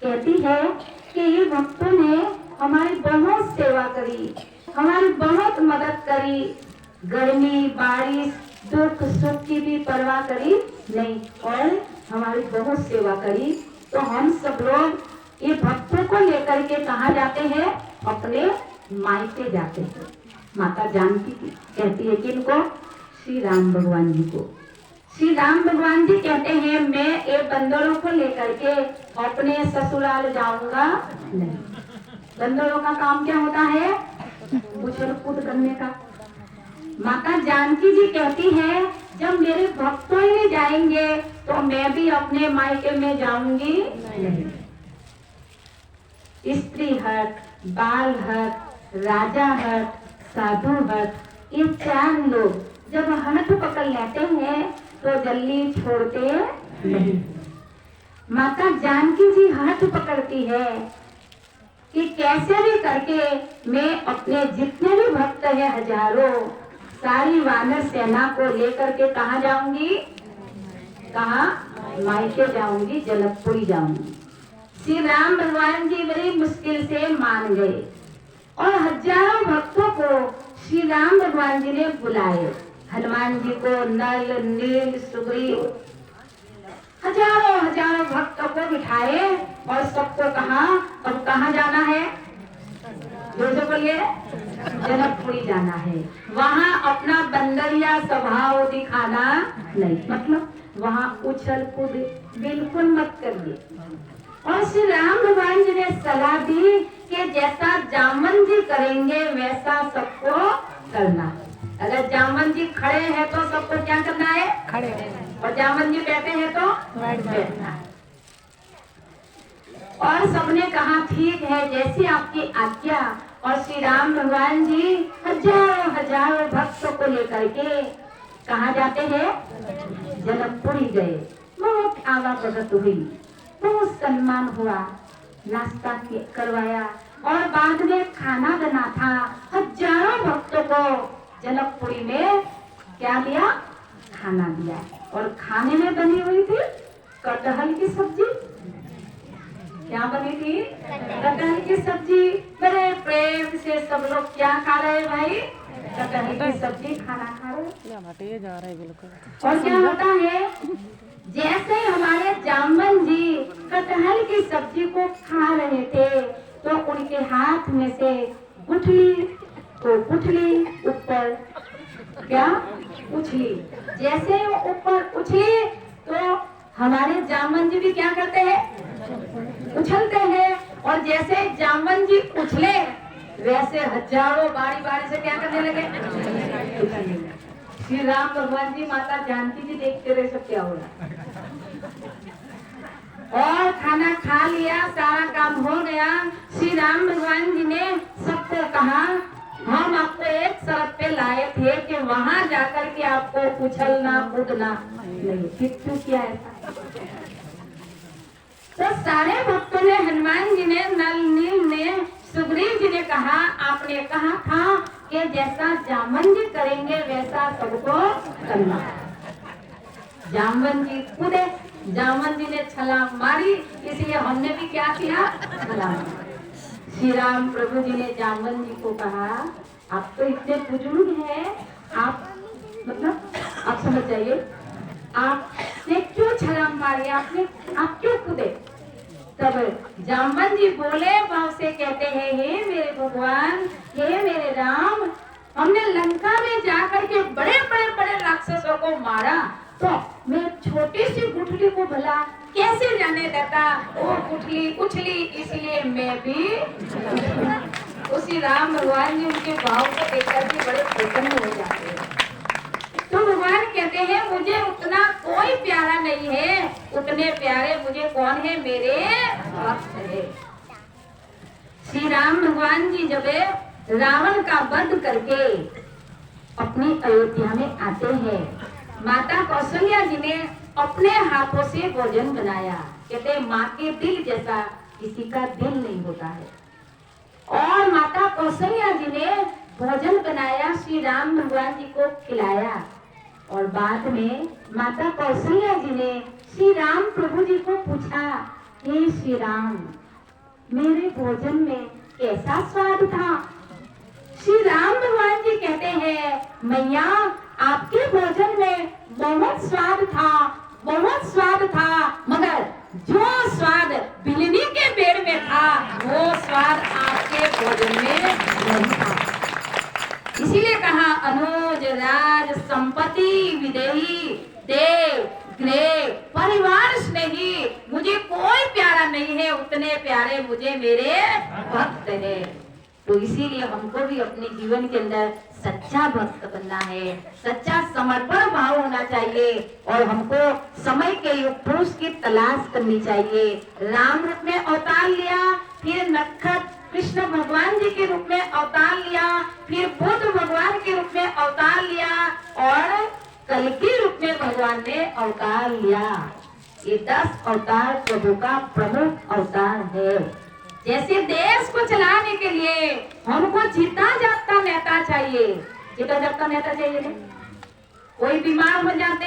कहती है कि ये भक्तों ने हमारी बहुत सेवा करी, हमारी बहुत मदद करी, गर्मी बारिश दुख सुख की भी परवाह करी नहीं और हमारी बहुत सेवा करी। तो हम सब लोग ये भक्तों को लेकर के कहाँ जाते हैं? अपने मायके जाते हैं। माता जानकी कहती है किनको? श्री राम भगवान जी को। श्री राम भगवान जी कहते हैं मैं ये बंदरों को लेकर के अपने ससुराल जाऊंगा नहीं। बंदरों का काम क्या होता है? उछल कूद करने का। माता जानकी जी कहती है जब मेरे भक्तों ही जाएंगे तो मैं भी अपने मायके में जाऊंगी नहीं। स्त्री हट, बाल हट, राजा हट, साधु हट, ये 4 लोग जब हाथ पकड़ लेते हैं तो जल्दी छोड़ते नहीं। माता जानकी जी हाथ पकड़ती है कि कैसे भी करके मैं अपने जितने भी भक्त हैं हजारों सारी वानर सेना को लेकर के कहाँ जाऊंगी? कहाँ? मायके जाऊंगी, जनकपुरी जाऊंगी। श्री राम भगवान जी बड़ी मुश्किल से मान गए और हजारों भक्तों को श्री राम भगवान जी ने बुलाए। हनुमान जी को, नल, नील, सुग्रीव, हजारों भक्तों को बिठाए और सबको कहा अब कहाँ जाना है? जो बोलिए, जनकपुरी जाना है। वहाँ अपना बंदरिया स्वभाव दिखाना नहीं, मतलब वहाँ उछल कूद बिल्कुल मत करिए। और श्री राम भगवान जी ने सलाह दी कि जैसा जामन जी करेंगे वैसा सबको करना। अगर जामन जी खड़े हैं तो सबको क्या करना है? खड़े। और जामन जी बैठे हैं तो बैठना है। और सबने कहा ठीक है जैसी आपकी आज्ञा। और श्री राम भगवान जी हजारों भक्तों को लेकर के कहाँ जाते हैं? जनकपुरी गए। बहुत आवागमन हुई, बहुत सम्मान हुआ, नाश्ता करवाया और बाद में खाना बना था। हजारों भक्तों को जनकपुरी में क्या दिया? खाना दिया। और खाने में बनी हुई थी कटहल की सब्जी। क्या बनी थी? कटहल की सब्जी। बड़े प्रेम से सब लोग क्या खा रहे हैं भाई? कटहल की सब्जी खाना खा रहे जा रहे बिल्कुल। और क्या होता है जैसे हमारे जामन जी कटहल की सब्जी को खा रहे थे तो उनके हाथ में से गुठली तो गुठली ऊपर क्या उछली। जैसे वो ऊपर उछली तो हमारे जामन जी भी क्या करते हैं? उछलते हैं। और जैसे जामन जी उछले वैसे हजारों बारी बारी से क्या करने लगे? श्री राम भगवान जी माता जानकी जी देखते रहे सब क्या हो रहा। और खाना खा लिया, सारा काम हो गया। श्री राम भगवान जी ने सबको कहा हम आपको एक शर्त पे लाए थे कि वहां जाकर के आपको उछलना कूदना नहीं। क्यों किया ऐसा? तो सारे भक्तों ने, हनुमान जी ने, नल, नील ने, सुग्रीव जी ने कहा आपने कहा था कि जैसा जामन जी करेंगे वैसा सबको करना। जामन जी कूदे, जामन जी ने छलांग मारी, इसलिए हमने भी क्या किया? छलांग। श्री राम प्रभु जी ने जामन जी को कहा आप तो इतने बुजुर्ग हैं, आप मतलब आप समझ जाइए आपने क्यों छलांग मारी? आप क्यों कूदे? तब जामन जी बोले भाव से कहते हैं हे मेरे भगवान, हे मेरे राम, हमने लंका में जाकर के बड़े राक्षसों को मारा तो मैं छोटी सी गुठली को भला कैसे जाने देता? वो गुठली उछली इसलिए मैं भी। उसी राम भगवान जी उनके भाव को देखकर भी बड़े प्रसन्न हो जाते हैं। तो भगवान कहते हैं मुझे उतना कोई प्यारा नहीं है, उतने प्यारे मुझे कौन है? मेरे भक्त है। श्री राम भगवान जी जब रावण का वध करके अपनी अयोध्या में आते हैं, माता कौशल्या जी ने अपने हाथों से भोजन बनाया। कहते माँ के दिल जैसा किसी का दिल नहीं होता है। और माता कौशल्या जी ने भोजन बनाया, श्री राम भगवान जी को खिलाया। और बाद में माता कौशल्या जी ने श्री राम प्रभु जी को पूछा हे श्री राम, मेरे भोजन में कैसा स्वाद था? श्री राम भगवान जी कहते हैं, मैया आपके भोजन में बहुत स्वाद था, बहुत स्वाद था, मगर जो स्वाद बिल्ली के पेड़ में था वो स्वाद आपके भोजन में नहीं था। इसीलिए कहा, अनुज राज संपत्ति विदेही देव गृह परिवार स्नेही, मुझे कोई प्यारा नहीं है, उतने प्यारे मुझे मेरे भक्त है। तो इसीलिए हमको भी अपने जीवन के अंदर सच्चा भक्त बनना है, सच्चा समर्पण भाव होना चाहिए और हमको समय के युग पुरुष की तलाश करनी चाहिए। राम रूप में अवतार लिया, फिर नखत कृष्ण भगवान जी के रूप में अवतार लिया, फिर बुद्ध भगवान के रूप में अवतार लिया और कल के रूप में भगवान ने अवतार लिया। ये 10 अवतार प्रभु का प्रमुख अवतार है। जैसे देश को चलाने के लिए हमको जीता जागता नेता चाहिए, जीता जागता नेता चाहिए। कोई बीमार हो जाते